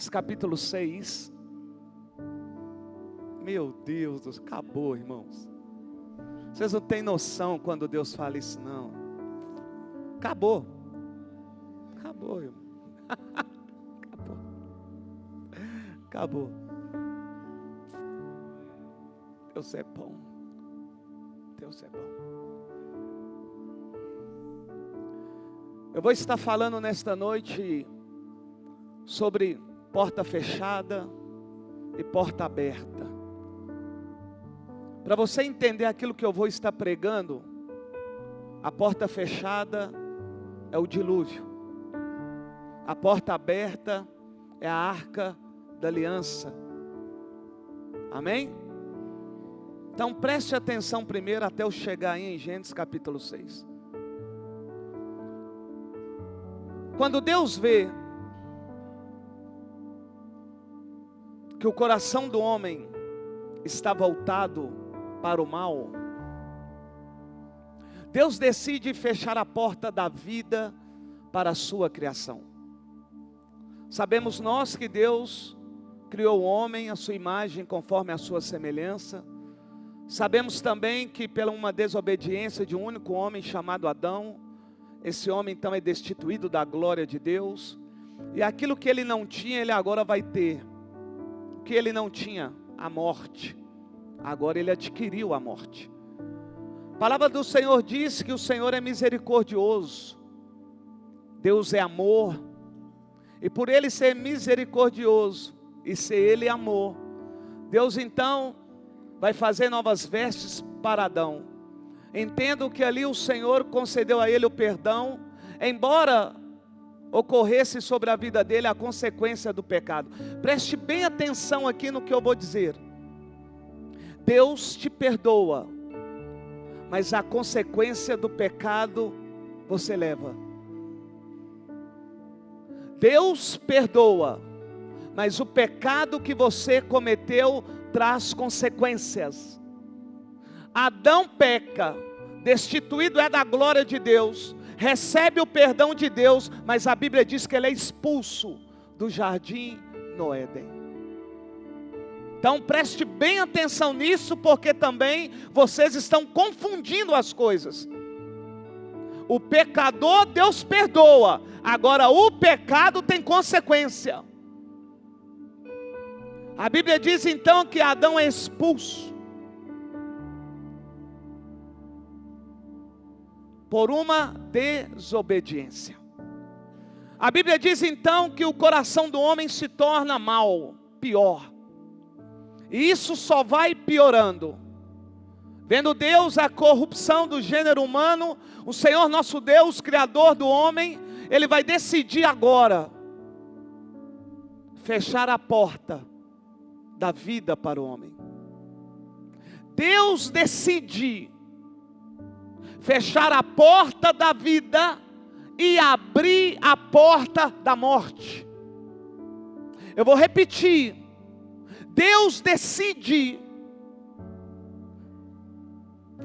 Capítulo 6. Meu Deus, acabou, irmãos. Vocês não têm noção quando Deus fala isso, não. Acabou. Acabou, irmão. Acabou. Acabou. Deus é bom. Deus é bom. Eu vou estar falando nesta noite sobre porta fechada e porta aberta. Para você entender aquilo que eu vou estar pregando, a porta fechada é o dilúvio. A porta aberta é a arca da aliança. Amém? Então preste atenção primeiro até eu chegar aí em Gênesis capítulo 6. Quando Deus vê que o coração do homem está voltado para o mal, Deus decide fechar a porta da vida para a sua criação. Sabemos nós que Deus criou o homem à sua imagem, conforme a sua semelhança. Sabemos também que pela uma desobediência de um único homem chamado Adão, esse homem então é destituído da glória de Deus, e aquilo que ele não tinha, ele agora vai ter. O que ele não tinha, a morte, agora ele adquiriu a morte. A palavra do Senhor diz que o Senhor é misericordioso, Deus é amor, e por ele ser misericordioso e ser ele amor, Deus então vai fazer novas vestes para Adão. Entendo que ali o Senhor concedeu a ele o perdão, embora ocorresse sobre a vida dele a consequência do pecado. Preste bem atenção aqui no que eu vou dizer. Deus te perdoa, mas a consequência do pecado você leva. Deus perdoa, mas o pecado que você cometeu traz consequências. Adão peca, destituído é da glória de Deus, recebe o perdão de Deus, mas a Bíblia diz que ele é expulso do jardim no Éden. Então preste bem atenção nisso, porque também vocês estão confundindo as coisas. O pecador Deus perdoa, agora o pecado tem consequência. A Bíblia diz então que Adão é expulso por uma desobediência. A Bíblia diz então que o coração do homem se torna mal, pior. E isso só vai piorando. Vendo Deus a corrupção do gênero humano, o Senhor nosso Deus, Criador do homem, Ele vai decidir agora fechar a porta da vida para o homem. Deus decide fechar a porta da vida e abrir a porta da morte. Eu vou repetir. Deus decide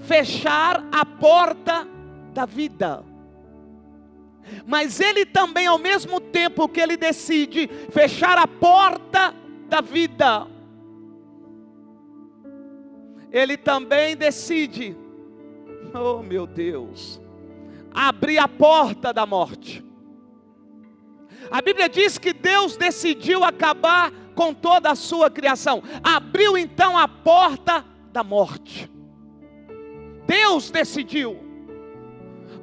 fechar a porta da vida. Mas Ele também, ao mesmo tempo que Ele decide fechar a porta da vida, Ele também decide, oh meu Deus, abrir a porta da morte. A Bíblia diz que Deus decidiu acabar com toda a sua criação. Abriu então a porta da morte. Deus decidiu.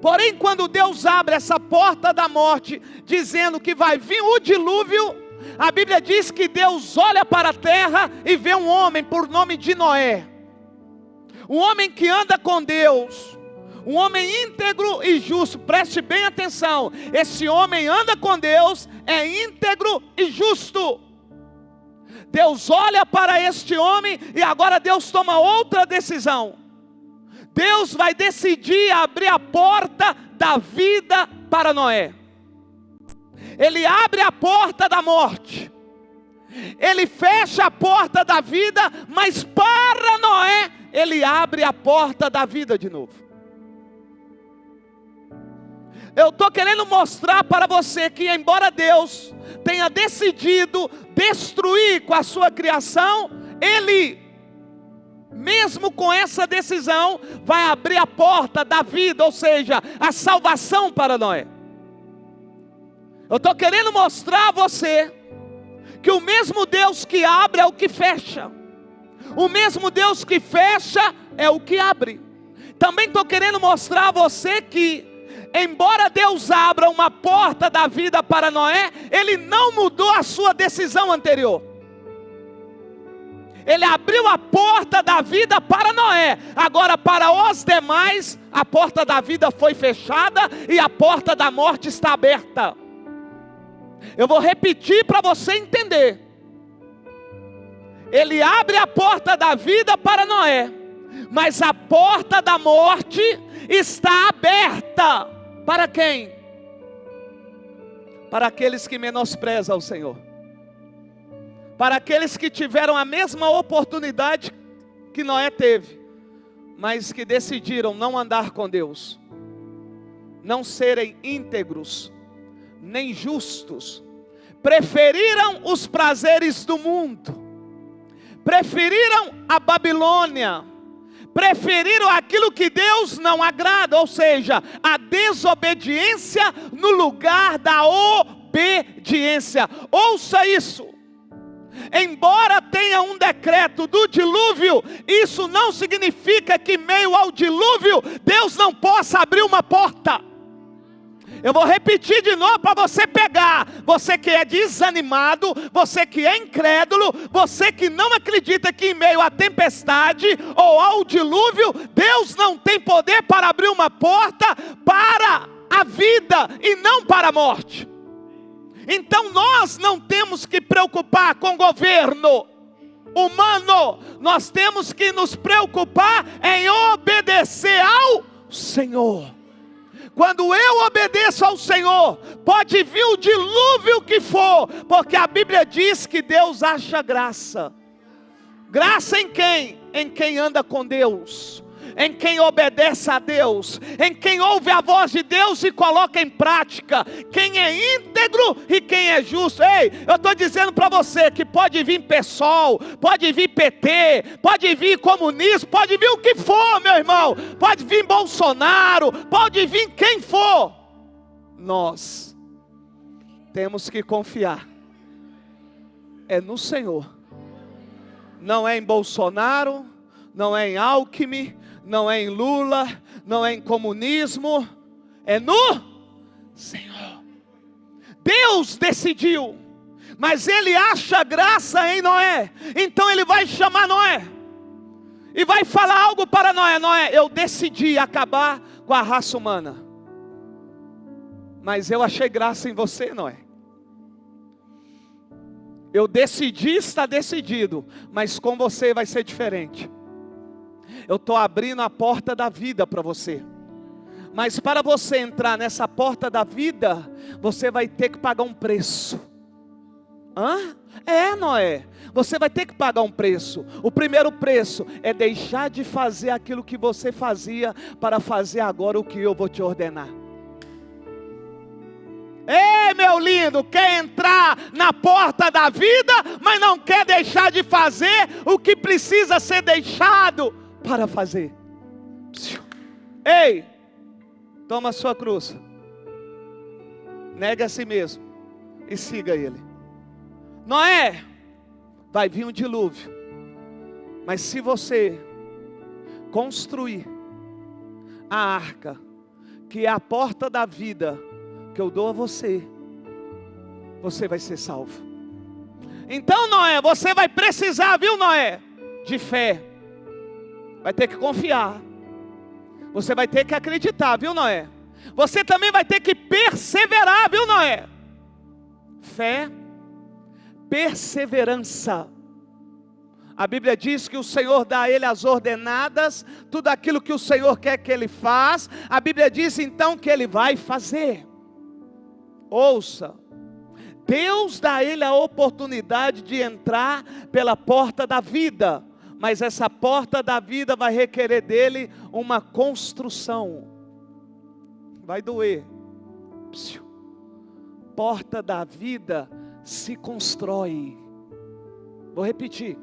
Porém, quando Deus abre essa porta da morte, dizendo que vai vir o dilúvio, a Bíblia diz que Deus olha para a terra e vê um homem por nome de Noé. Um homem que anda com Deus, um homem íntegro e justo. Preste bem atenção, esse homem anda com Deus, é íntegro e justo. Deus olha para este homem e agora Deus toma outra decisão. Deus vai decidir abrir a porta da vida para Noé. Ele abre a porta da morte. Ele fecha a porta da vida, mas para Noé Ele abre a porta da vida de novo. Eu estou querendo mostrar para você que, embora Deus tenha decidido destruir com a sua criação, Ele, mesmo com essa decisão, vai abrir a porta da vida, ou seja, a salvação para Noé. Eu estou querendo mostrar a você que o mesmo Deus que abre é o que fecha. O mesmo Deus que fecha é o que abre. Também estou querendo mostrar a você que, embora Deus abra uma porta da vida para Noé, Ele não mudou a sua decisão anterior. Ele abriu a porta da vida para Noé. Agora, para os demais, a porta da vida foi fechada e a porta da morte está aberta. Eu vou repetir para você entender. Ele abre a porta da vida para Noé, mas a porta da morte está aberta. Para quem? Para aqueles que menosprezam o Senhor. Para aqueles que tiveram a mesma oportunidade que Noé teve, mas que decidiram não andar com Deus, não serem íntegros, nem justos, preferiram os prazeres do mundo, preferiram a Babilônia, preferiram aquilo que Deus não agrada, ou seja, a desobediência no lugar da obediência. Ouça isso. Embora tenha um decreto do dilúvio, isso não significa que em meio ao dilúvio Deus não possa abrir uma porta. Eu vou repetir de novo para você pegar. Você que é desanimado, você que é incrédulo, você que não acredita que em meio à tempestade ou ao dilúvio, Deus não tem poder para abrir uma porta para a vida e não para a morte. Então nós não temos que preocupar com o governo humano, nós temos que nos preocupar em obedecer ao Senhor. Quando eu obedeço ao Senhor, pode vir o dilúvio que for, porque a Bíblia diz que Deus acha graça. Graça em quem? Em quem anda com Deus, em quem obedece a Deus, em quem ouve a voz de Deus e coloca em prática, quem é íntegro e quem é justo. Ei, eu estou dizendo para você que pode vir PSOL, pode vir PT, pode vir comunismo, pode vir o que for, meu irmão, pode vir Bolsonaro, pode vir quem for, nós temos que confiar no Senhor, não é em Bolsonaro, não é em Alckmin, não é em Lula, não é em comunismo, é no Senhor. Deus decidiu, mas Ele acha graça em Noé, então Ele vai chamar Noé, e vai falar algo para Noé. Noé, eu decidi acabar com a raça humana, mas eu achei graça em você, Noé. Eu decidi, está decidido, mas com você vai ser diferente. Eu estou abrindo a porta da vida para você. Mas para você entrar nessa porta da vida, você vai ter que pagar um preço. Noé, você vai ter que pagar um preço. O primeiro preço é deixar de fazer aquilo que você fazia, para fazer agora o que eu vou te ordenar. Ei, meu lindo, quer entrar na porta da vida, mas não quer deixar de fazer o que precisa ser deixado para fazer. Ei, toma a sua cruz, nega a si mesmo e siga Ele. Noé, vai vir um dilúvio, mas se você construir a arca, que é a porta da vida que eu dou a você, você vai ser salvo. Então, Noé, você vai precisar, viu, Noé, de fé. Vai ter que confiar. Você vai ter que acreditar, viu, Noé? Você também vai ter que perseverar, viu, Noé? Fé, perseverança. A Bíblia diz que o Senhor dá a ele as ordenadas, tudo aquilo que o Senhor quer que ele faz. A Bíblia diz então que ele vai fazer. Ouça, Deus dá a ele a oportunidade de entrar pela porta da vida, mas essa porta da vida vai requerer dele uma construção. Vai doer, Porta da vida se constrói. Vou repetir.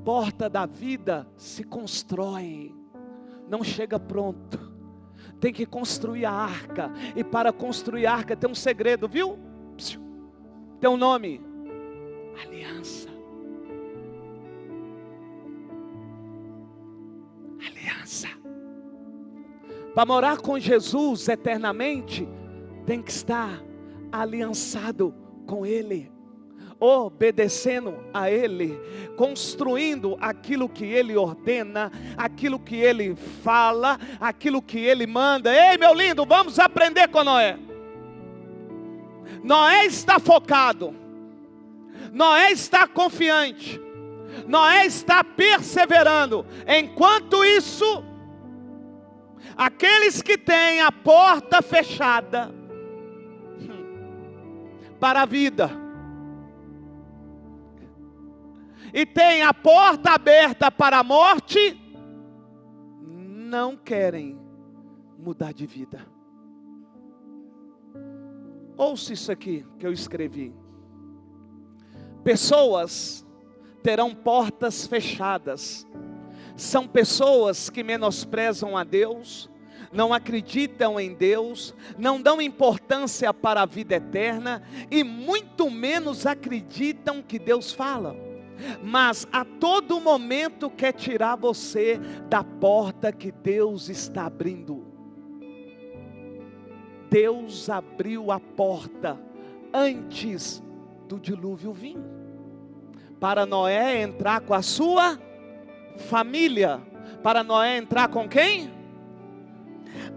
Porta da vida se constrói. Não chega pronto. Tem que construir a arca. E para construir a arca tem um segredo, viu? Tem um nome. Aliança. Aliança. Para morar com Jesus eternamente, tem que estar aliançado com Ele, obedecendo a Ele, construindo aquilo que Ele ordena, aquilo que Ele fala, aquilo que Ele manda. Ei, meu lindo, vamos aprender com Noé. Noé está focado, Noé está confiante, Noé está perseverando. Enquanto isso, aqueles que têm a porta fechada para a vida e tem a porta aberta para a morte, não querem mudar de vida. Ouça isso aqui que eu escrevi. Pessoas terão portas fechadas. São pessoas que menosprezam a Deus, não acreditam em Deus, não dão importância para a vida eterna e muito menos acreditam que Deus fala. Mas a todo momento quer tirar você da porta que Deus está abrindo. Deus abriu a porta antes do dilúvio vir, para Noé entrar com a sua família. Para Noé entrar com quem?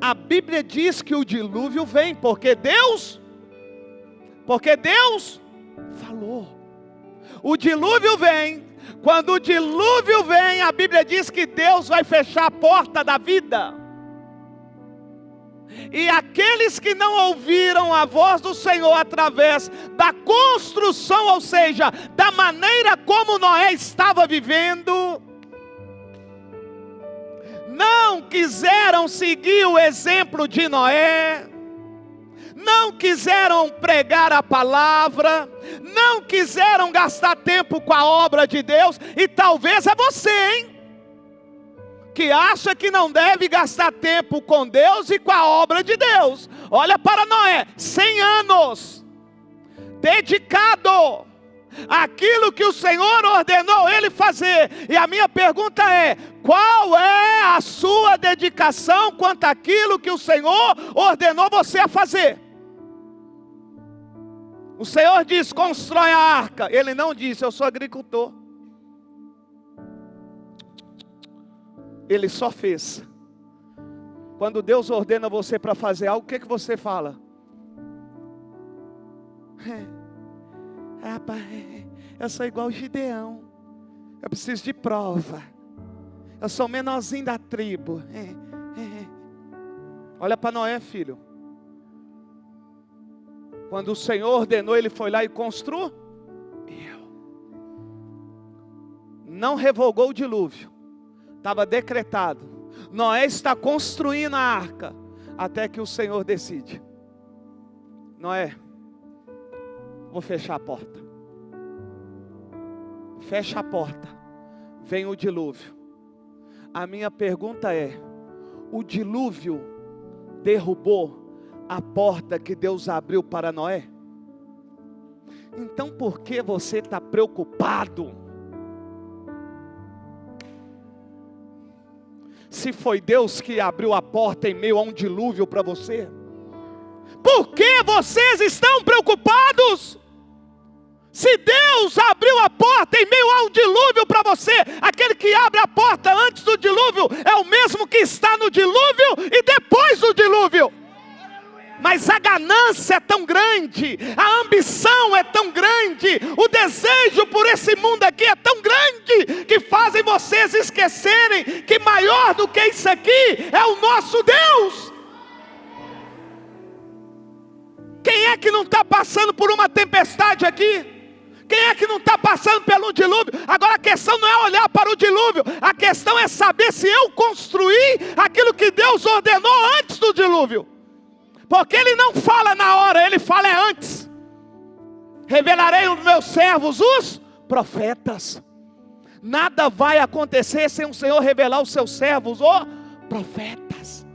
A Bíblia diz que o dilúvio vem porque Deus falou. O dilúvio vem. Quando o dilúvio vem, a Bíblia diz que Deus vai fechar a porta da vida. E aqueles que não ouviram a voz do Senhor através da construção, ou seja, da maneira como Noé estava vivendo, não quiseram seguir o exemplo de Noé, não quiseram pregar a palavra, não quiseram gastar tempo com a obra de Deus. E talvez é você, hein, que acha que não deve gastar tempo com Deus e com a obra de Deus. Olha para Noé, 100 anos, dedicado àquilo que o Senhor ordenou ele fazer. E a minha pergunta é: qual é a sua dedicação quanto àquilo que o Senhor ordenou você a fazer? O Senhor diz: constrói a arca. Ele não disse: eu sou agricultor. Ele só fez. Quando Deus ordena você para fazer algo, o que você fala? Rapaz, eu sou igual o Gideão. Eu preciso de prova. Eu sou o menorzinho da tribo. Olha para Noé, filho. Quando o Senhor ordenou, ele foi lá e construiu. Não revogou o dilúvio. Estava decretado. Noé está construindo a arca. Até que o Senhor decide: Noé, vou fechar a porta. Fecha a porta. Vem o dilúvio. A minha pergunta é: o dilúvio derrubou a porta que Deus abriu para Noé? Então por que você está preocupado? Se foi Deus que abriu a porta em meio a um dilúvio para você, por que vocês estão preocupados? Se Deus abriu a porta em meio a um dilúvio para você, aquele que abre a porta antes do dilúvio é o mesmo que está no dilúvio e depois do dilúvio. Mas a ganância é tão grande, a ambição é tão grande, o desejo por esse mundo aqui é tão grande, que fazem vocês esquecerem que maior do que isso aqui é o nosso Deus. Quem é que não está passando por uma tempestade aqui? Quem é que não está passando pelo dilúvio? Agora a questão não é olhar para o dilúvio, a questão é saber se eu construí aquilo que Deus ordenou antes do dilúvio. Porque Ele não fala na hora, Ele fala antes. Revelarei os meus servos, os profetas. Nada vai acontecer sem o Senhor revelar os seus servos, os profetas.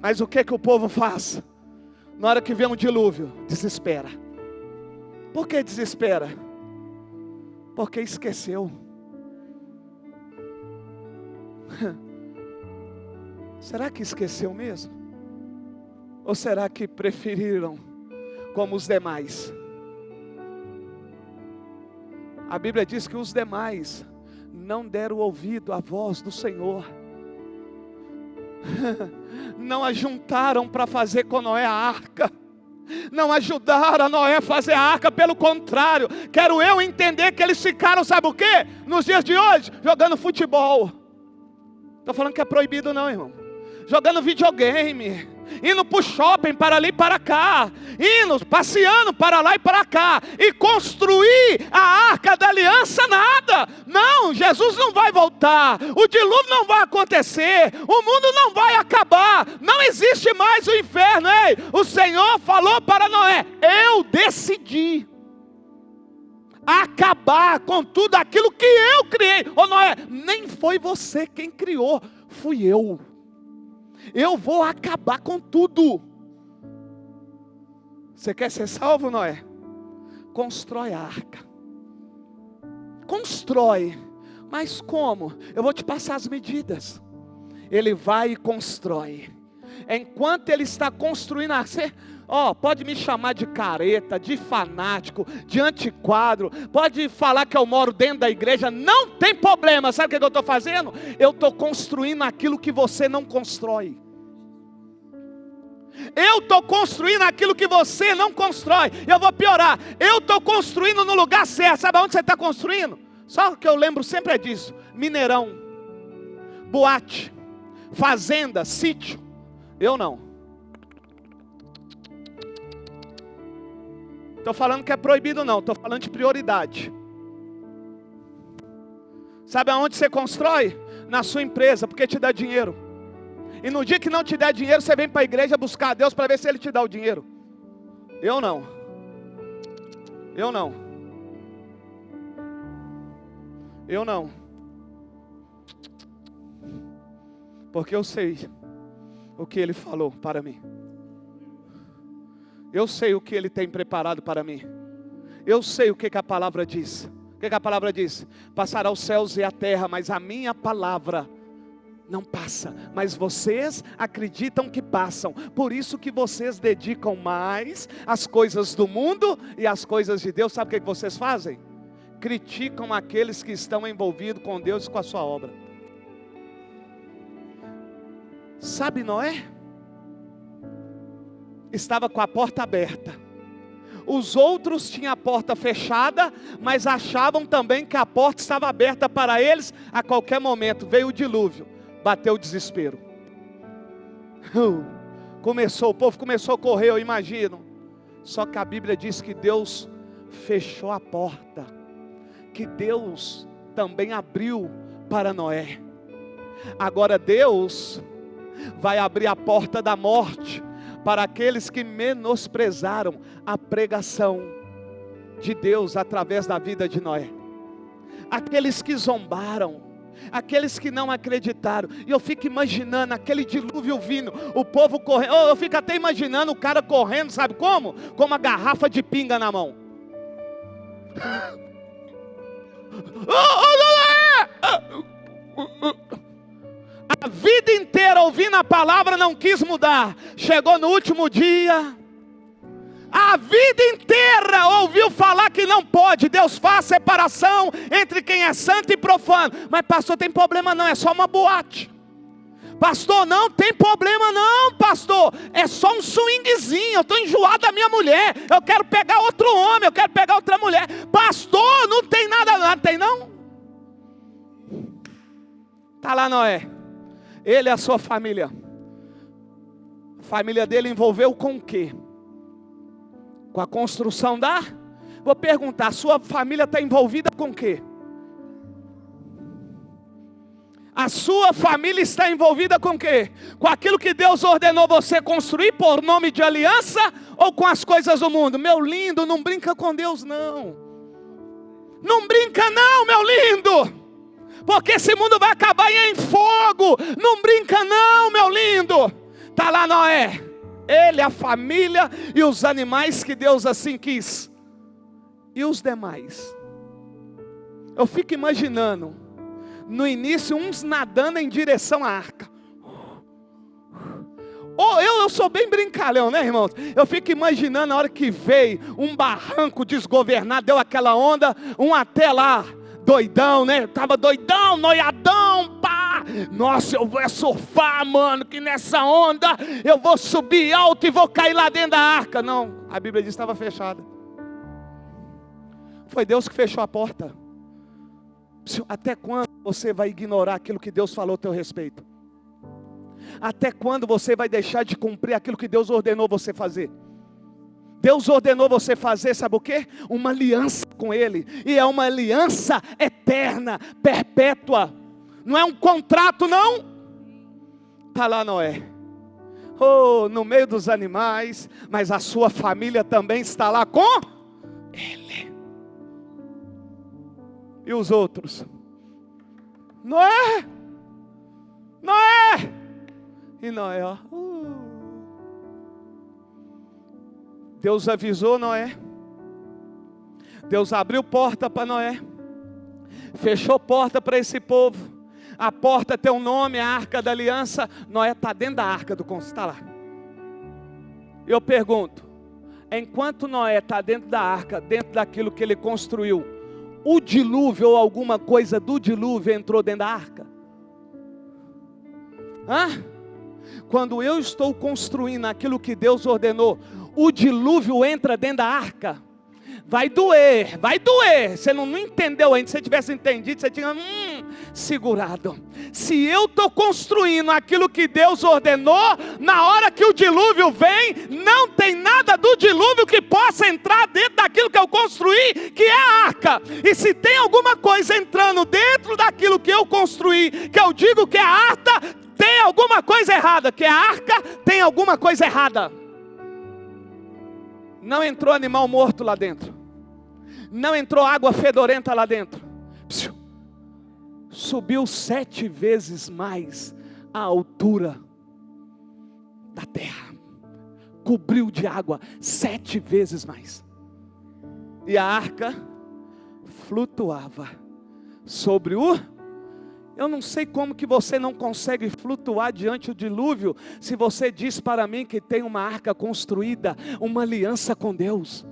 Mas o que o povo faz? Na hora que vem um dilúvio, desespera. Por que desespera? Porque esqueceu. Será que esqueceu mesmo? Ou será que preferiram como os demais? A Bíblia diz que os demais não deram ouvido à voz do Senhor. Não ajuntaram para fazer com Noé a arca. Não ajudaram a Noé a fazer a arca. Pelo contrário, quero eu entender que eles ficaram, sabe o quê? Nos dias de hoje, jogando futebol. Estou falando que é proibido não, irmão. Jogando videogame, indo para o shopping, para ali e para cá, indo, passeando para lá e para cá, e construir a arca da aliança, nada. Não, Jesus não vai voltar, o dilúvio não vai acontecer, o mundo não vai acabar, não existe mais o inferno. Ei, o Senhor falou para Noé: eu decidi acabar com tudo aquilo que eu criei. Ô Noé, nem foi você quem criou, fui eu. Eu vou acabar com tudo. Você quer ser salvo, Noé? Constrói a arca. Constrói. Mas como? Eu vou te passar as medidas. Ele vai e constrói. Enquanto ele está construindo a arca, pode me chamar de careta, de fanático, de antiquadro, pode falar que eu moro dentro da igreja, não tem problema. Sabe o que eu estou fazendo? Eu estou construindo aquilo que você não constrói. Eu estou construindo aquilo que você não constrói. Eu vou piorar, eu estou construindo no lugar certo. Sabe onde você está construindo? Só que eu lembro sempre é disso: Mineirão, boate, fazenda, sítio. Eu não. Estou falando que é proibido não, estou falando de prioridade. Sabe aonde você constrói? Na sua empresa, porque te dá dinheiro. E no dia que não te der dinheiro, você vem para a igreja buscar a Deus para ver se Ele te dá o dinheiro. Eu não. Eu não. Eu não. Porque eu sei o que Ele falou para mim. Eu sei o que Ele tem preparado para mim. Eu sei o que a palavra diz. O que a palavra diz? Passará os céus e a terra, mas a minha palavra não passa. Mas vocês acreditam que passam. Por isso que vocês dedicam mais às coisas do mundo e às coisas de Deus. Sabe o que vocês fazem? Criticam aqueles que estão envolvidos com Deus e com a sua obra. Sabe Noé? Estava com a porta aberta. Os outros tinham a porta fechada, mas achavam também que a porta estava aberta para eles. A qualquer momento veio o dilúvio, bateu o desespero. O povo começou a correr, eu imagino. Só que a Bíblia diz que Deus fechou a porta, que Deus também abriu para Noé. Agora Deus vai abrir a porta da morte para aqueles que menosprezaram a pregação de Deus através da vida de Noé. Aqueles que zombaram, aqueles que não acreditaram. E eu fico imaginando aquele dilúvio vindo, o povo correndo. Eu fico até imaginando o cara correndo, sabe como? Com uma garrafa de pinga na mão. A vida inteira ouvindo a palavra, não quis mudar. Chegou no último dia, a vida inteira ouviu falar que não pode. Deus faz separação entre quem é santo e profano. Mas pastor, tem problema não, é só uma boate. Pastor, não tem problema não, pastor, é só um swingzinho. Eu estou enjoado da minha mulher, eu quero pegar outro homem, eu quero pegar outra mulher. Pastor, não tem nada, não tem não? Está lá Noé, ele e a sua família. A família dele envolveu com o quê? Com a construção da... Vou perguntar, a sua família está envolvida com o quê? A sua família está envolvida com o quê? Com aquilo que Deus ordenou você construir por nome de aliança ou com as coisas do mundo? Meu lindo, não brinca com Deus não. Não brinca não, meu lindo. Porque esse mundo vai acabar em fogo. Não brinca não, meu lindo. Está lá Noé. Ele, a família e os animais que Deus assim quis. E os demais? Eu fico imaginando. No início, uns nadando em direção à arca. Eu sou bem brincalhão, né, irmãos? Eu fico imaginando a hora que veio um barranco desgovernado, deu aquela onda, um até lá, doidão, né? Tava doidão, noiadão, pá! Nossa, eu vou surfar, mano, que nessa onda eu vou subir alto e vou cair lá dentro da arca. Não, a Bíblia diz que estava fechada. Foi Deus que fechou a porta. Até quando você vai ignorar aquilo que Deus falou a teu respeito? Até quando você vai deixar de cumprir aquilo que Deus ordenou você fazer? Deus ordenou você fazer, sabe o quê? Uma aliança com Ele. E é uma aliança eterna, perpétua. Não é um contrato não. Está lá Noé. Oh, no meio dos animais. Mas a sua família também está lá com Ele. E os outros? Noé! Noé! E Noé, ó. Deus avisou Noé. Deus abriu porta para Noé. Fechou porta para esse povo. A porta tem um nome, a Arca da Aliança. Noé está dentro da Arca do Conselho. Está lá. Eu pergunto. Enquanto Noé está dentro da arca, dentro daquilo que ele construiu, o dilúvio ou alguma coisa do dilúvio entrou dentro da arca? Quando eu estou construindo aquilo que Deus ordenou, o dilúvio entra dentro da arca? Vai doer, vai doer. Você não entendeu ainda. Se você tivesse entendido, você tinha segurado. Se eu estou construindo aquilo que Deus ordenou, na hora que o dilúvio vem, não tem nada do dilúvio que possa entrar dentro daquilo que eu construí, que é a arca. E se tem alguma coisa entrando dentro daquilo que eu construí, que eu digo que é a arca, tem alguma coisa errada. Que é a arca, tem alguma coisa errada. Não entrou animal morto lá dentro. Não entrou água fedorenta lá dentro. Subiu 7 vezes mais a altura da terra. Cobriu de água 7 vezes mais. E a arca flutuava sobre o... Eu não sei como que você não consegue flutuar diante do dilúvio, se você diz para mim que tem uma arca construída, uma aliança com Deus.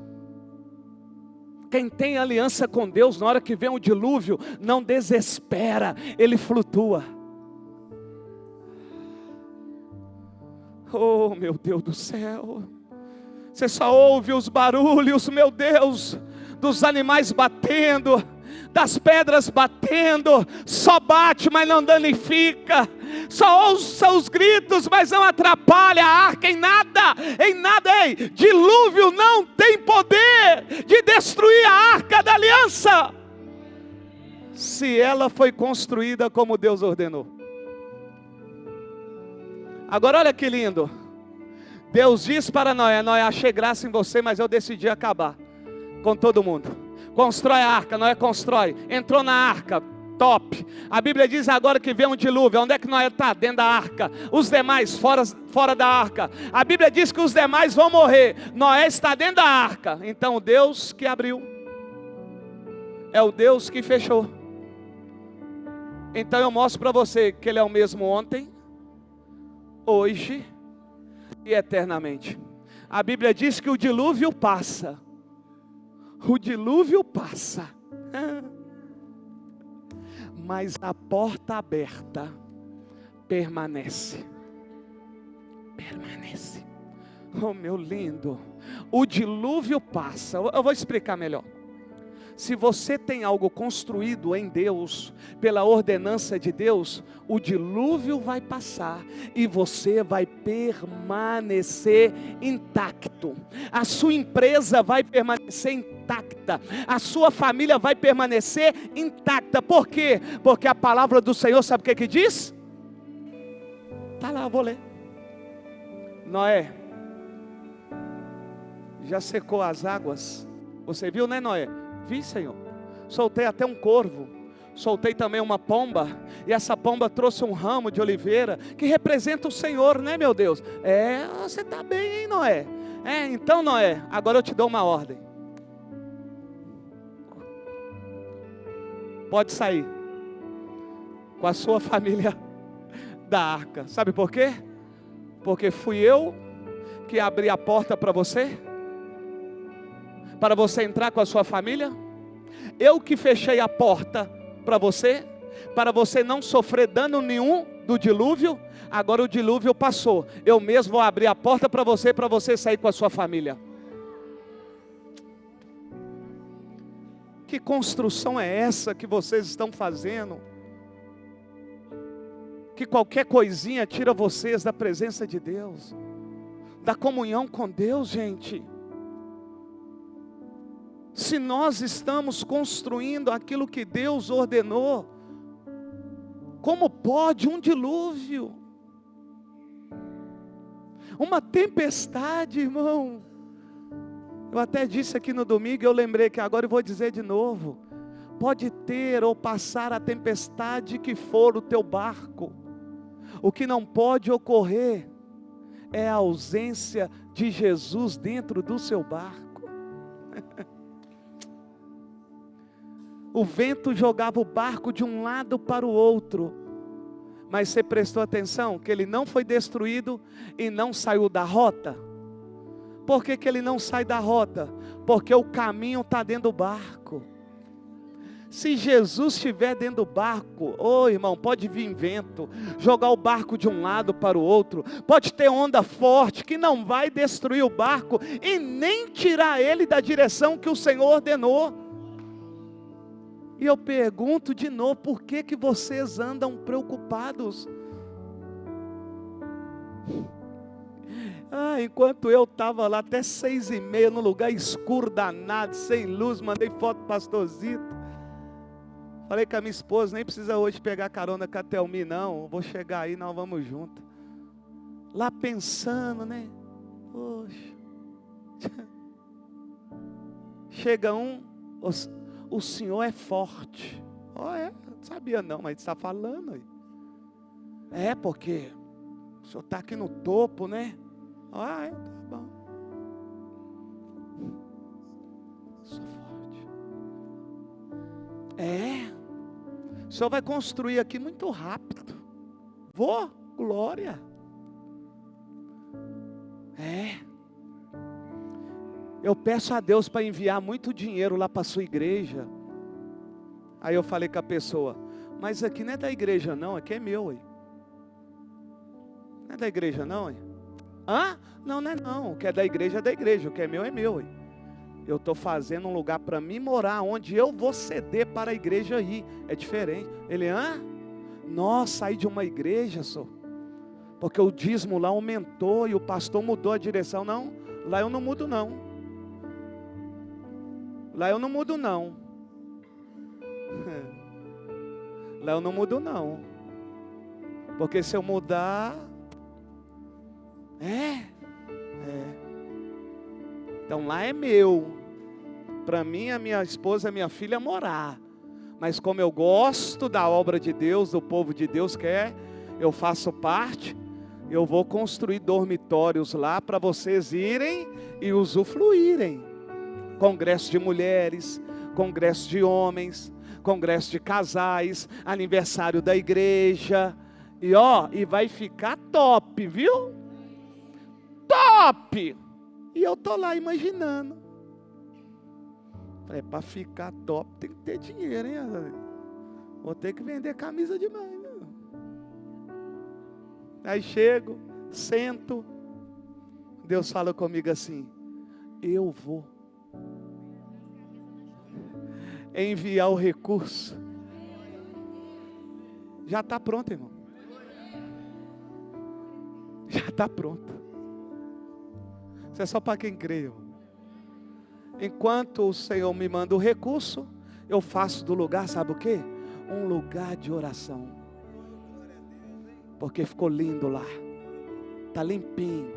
Quem tem aliança com Deus, na hora que vem o dilúvio, não desespera, ele flutua. Oh, meu Deus do céu. Você só ouve os barulhos, meu Deus, dos animais batendo, das pedras batendo. Só bate, mas não danifica. Só ouça os gritos, mas não atrapalha a arca em nada. Em nada, ei. Dilúvio não tem poder de destruir a arca da aliança, se ela foi construída como Deus ordenou. Agora olha que lindo. Deus diz para Noé: Noé, achei graça em você, mas eu decidi acabar com todo mundo. Constrói a arca. Noé constrói. Entrou na arca. Top. A Bíblia diz agora que vem um dilúvio. Onde é que Noé está? Dentro da arca. Os demais fora da arca. A Bíblia diz que os demais vão morrer. Noé está dentro da arca. Então o Deus que abriu é o Deus que fechou. Então eu mostro para você que Ele é o mesmo ontem, hoje e eternamente. A Bíblia diz que o dilúvio passa. O dilúvio passa. Mas a porta aberta permanece. Permanece. Oh, meu lindo. O dilúvio passa. Eu vou explicar melhor. Se você tem algo construído em Deus, pela ordenança de Deus, o dilúvio vai passar e você vai permanecer intacto. A sua empresa vai permanecer intacta. intacta. A sua família vai permanecer intacta. Por quê? Porque a palavra do Senhor, sabe o que diz? Está lá, eu vou ler. Noé, já secou as águas? Você viu, né, Noé? Vi, Senhor. Soltei até um corvo. Soltei também uma pomba. E essa pomba trouxe um ramo de oliveira, que representa o Senhor, né, meu Deus? Você está bem, hein, Noé? Então, Noé, agora eu te dou uma ordem. Pode sair com a sua família da arca. Sabe por quê? Porque fui eu que abri a porta para você entrar com a sua família. Eu que fechei a porta para você não sofrer dano nenhum do dilúvio. Agora o dilúvio passou, eu mesmo vou abrir a porta para você sair com a sua família. Que construção é essa que vocês estão fazendo? Que qualquer coisinha tira vocês da presença de Deus, da comunhão com Deus, gente. Se nós estamos construindo aquilo que Deus ordenou, como pode um dilúvio, uma tempestade, irmão? Eu até disse aqui no domingo, eu lembrei que agora eu vou dizer de novo. Pode ter ou passar a tempestade que for o teu barco, o que não pode ocorrer é a ausência de Jesus dentro do seu barco. O vento jogava o barco de um lado para o outro, mas você prestou atenção que ele não foi destruído e não saiu da rota? Por que ele não sai da rota? Porque o caminho está dentro do barco. Se Jesus estiver dentro do barco, irmão, pode vir vento, jogar o barco de um lado para o outro, pode ter onda forte que não vai destruir o barco e nem tirar ele da direção que o Senhor ordenou. E eu pergunto de novo, por que vocês andam preocupados? Enquanto eu estava lá até 6:30, num lugar escuro danado, sem luz, mandei foto do pastorzito. Falei com a minha esposa, nem precisa hoje pegar carona com a Thelmi não, vou chegar aí, nós vamos junto. Lá pensando, né? Poxa. Chega o Senhor é forte. Não sabia não, mas está falando aí. Porque o Senhor está aqui no topo, né? Tá bom. Sou forte. O Senhor vai construir aqui muito rápido. Glória. Eu peço a Deus para enviar muito dinheiro lá para a sua igreja. Aí eu falei com a pessoa, mas aqui não é da igreja não, aqui é meu aí. Não é da igreja não aí? Não, não é não, o que é da igreja, o que é meu aí. Eu estou fazendo um lugar para mim morar, onde eu vou ceder para a igreja aí, é diferente. Ele, nossa, saí de uma igreja só, porque o dízimo lá aumentou e o pastor mudou a direção. Não, lá eu não mudo não. Lá eu não mudo não. Lá eu não mudo não. Porque se eu mudar, então lá é meu. Para mim, a minha esposa, a minha filha morar. Mas como eu gosto da obra de Deus, do povo de Deus, eu faço parte, eu vou construir dormitórios lá para vocês irem e usufruírem. Congresso de mulheres, congresso de homens, congresso de casais, aniversário da igreja. E vai ficar top, viu? Top! E eu tô lá imaginando. Falei, para ficar top tem que ter dinheiro, hein? Vou ter que vender camisa demais, né? Aí chego, sento. Deus fala comigo assim, eu vou enviar o recurso. Já está pronto, irmão. Já está pronto. Isso é só para quem crê, irmão. enquanto o Senhor me manda o recurso, eu faço do lugar, sabe o quê? Um lugar de oração. Porque ficou lindo lá. Está limpinho.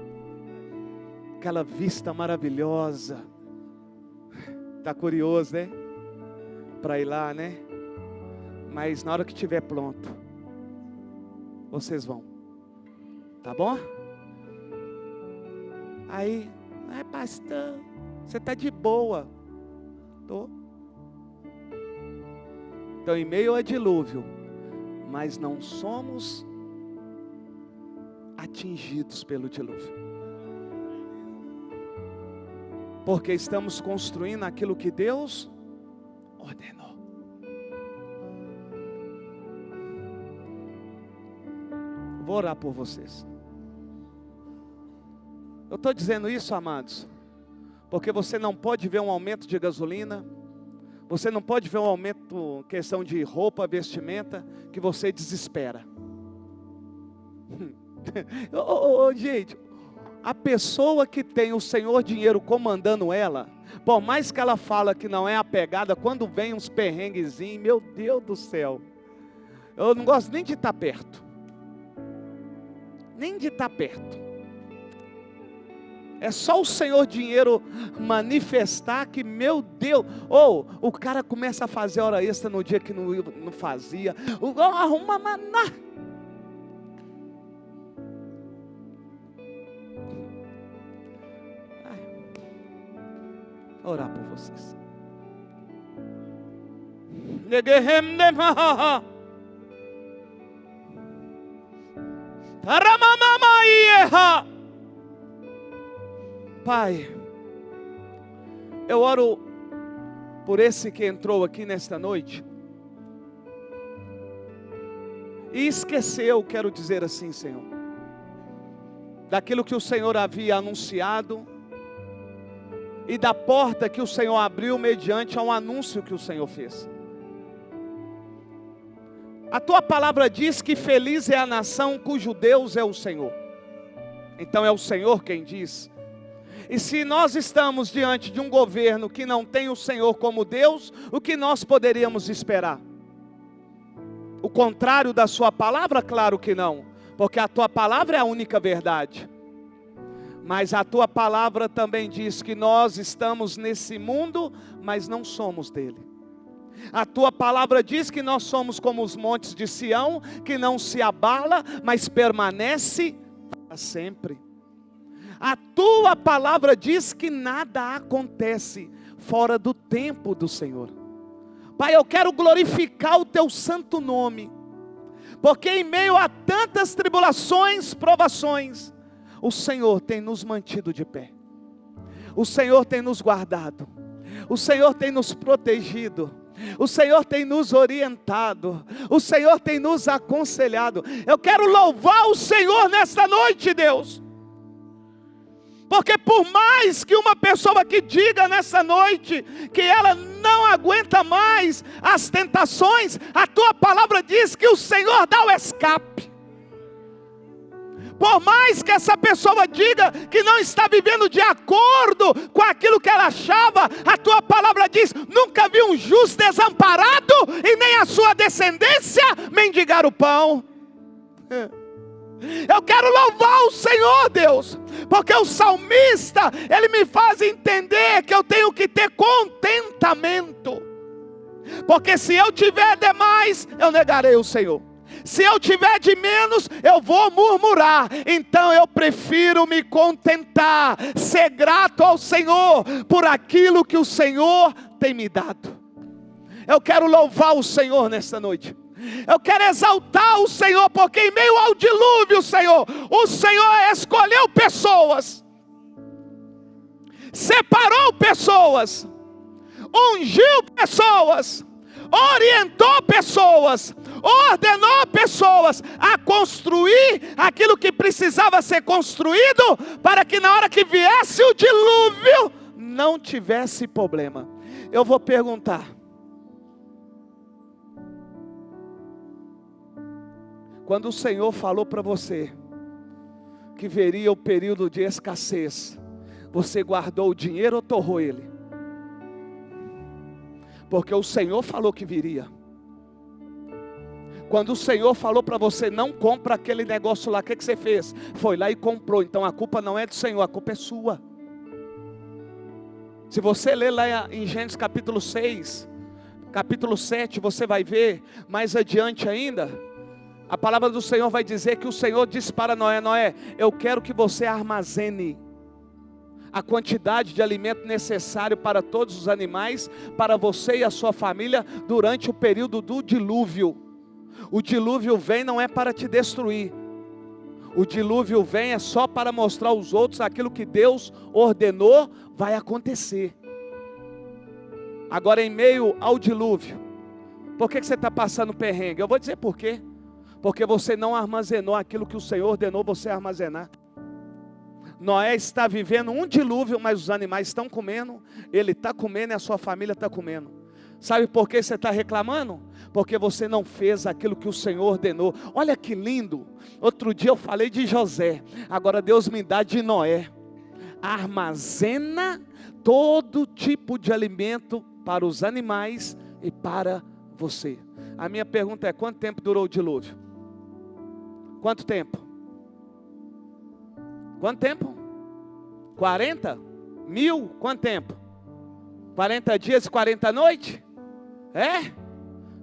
Aquela vista maravilhosa. Está curioso, né? Para ir lá, né? Mas na hora que estiver pronto, vocês vão. Tá bom? Aí, pastor, você está de boa. Tô. Então, em meio a dilúvio, mas não somos atingidos pelo dilúvio, porque estamos construindo aquilo que Deus ordenou. Vou orar por vocês. Eu estou dizendo isso, amados, porque você não pode ver um aumento de gasolina, você não pode ver um aumento, questão de roupa, vestimenta, que você desespera. Gente, a pessoa que tem o Senhor dinheiro comandando ela, por mais que ela fala que não é apegada, quando vem uns perrenguezinhos, meu Deus do céu, eu não gosto nem de estar perto. Nem de estar perto. É só o Senhor dinheiro manifestar que, meu Deus, o cara começa a fazer hora extra no dia que não fazia, arruma maná. Vou orar por vocês. Pai, eu oro por esse que entrou aqui nesta noite e esqueceu, quero dizer assim, Senhor, daquilo que o Senhor havia anunciado e da porta que o Senhor abriu mediante um anúncio que o Senhor fez. A tua palavra diz que feliz é a nação cujo Deus é o Senhor. Então é o Senhor quem diz. E se nós estamos diante de um governo que não tem o Senhor como Deus, o que nós poderíamos esperar? O contrário da sua palavra? Claro que não, porque a tua palavra é a única verdade. Mas a tua palavra também diz que nós estamos nesse mundo, mas não somos dele. A tua palavra diz que nós somos como os montes de Sião, que não se abala, mas permanece para sempre. A tua palavra diz que nada acontece fora do tempo do Senhor. Pai, eu quero glorificar o teu santo nome, porque em meio a tantas tribulações, provações, o Senhor tem nos mantido de pé. O Senhor tem nos guardado. O Senhor tem nos protegido. O Senhor tem nos orientado. O Senhor tem nos aconselhado. Eu quero louvar o Senhor nesta noite, Deus. Porque por mais que uma pessoa que diga nessa noite que ela não aguenta mais as tentações, a tua palavra diz que o Senhor dá o escape. Por mais que essa pessoa diga que não está vivendo de acordo com aquilo que ela achava, a tua palavra diz: nunca vi um justo desamparado e nem a sua descendência mendigar o pão. Eu quero louvar o Senhor, Deus, porque o salmista, ele me faz entender que eu tenho que ter contentamento, porque se eu tiver demais, eu negarei o Senhor. Se eu tiver de menos, eu vou murmurar. Então eu prefiro me contentar, ser grato ao Senhor por aquilo que o Senhor tem me dado. Eu quero louvar o Senhor nesta noite. Eu quero exaltar o Senhor, porque em meio ao dilúvio, Senhor, o Senhor escolheu pessoas, separou pessoas, ungiu pessoas, orientou pessoas, ordenou pessoas a construir aquilo que precisava ser construído, para que na hora que viesse o dilúvio, não tivesse problema. Eu vou perguntar: quando o Senhor falou para você que veria o período de escassez, você guardou o dinheiro ou torrou ele? Porque o Senhor falou que viria. Quando o Senhor falou para você, não compra aquele negócio lá, o que você fez? Foi lá e comprou. Então a culpa não é do Senhor, a culpa é sua. Se você ler lá em Gênesis capítulo 6, capítulo 7, você vai ver, mais adiante ainda, a palavra do Senhor vai dizer que o Senhor disse para Noé: Noé, eu quero que você armazene a quantidade de alimento necessário para todos os animais, para você e a sua família, durante o período do dilúvio. O dilúvio vem não é para te destruir. O dilúvio vem é só para mostrar aos outros aquilo que Deus ordenou vai acontecer. Agora, em meio ao dilúvio, por que você está passando perrengue? Eu vou dizer por quê. Porque você não armazenou aquilo que o Senhor ordenou você armazenar. Noé está vivendo um dilúvio, mas os animais estão comendo, ele está comendo e a sua família está comendo. Sabe por que você está reclamando? Porque você não fez aquilo que o Senhor ordenou. Olha que lindo. Outro dia eu falei de José, agora Deus me dá de Noé. Armazena todo tipo de alimento para os animais e para você. A minha pergunta é: quanto tempo durou o dilúvio? Quanto tempo? Quanto tempo? 40? 1000? Quanto tempo? 40 dias e 40 noites? É?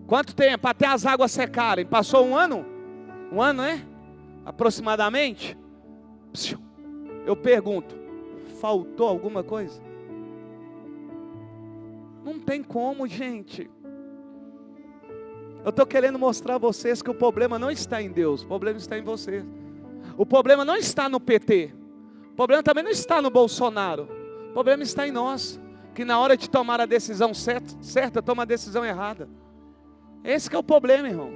Quanto tempo? Até as águas secarem. Passou um ano? Um ano, né? Aproximadamente. Eu pergunto, faltou alguma coisa? Não tem como, gente. Eu estou querendo mostrar a vocês que o problema não está em Deus, o problema está em vocês. O problema não está no PT, o problema também não está no Bolsonaro, o problema está em nós, que na hora de tomar a decisão certa, toma a decisão errada. Esse que é o problema, irmão.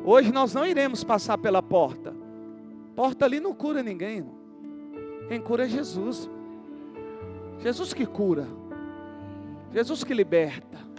Hoje nós não iremos passar pela porta. Porta ali não cura ninguém, irmão. Quem cura é Jesus. Jesus que cura. Jesus que liberta.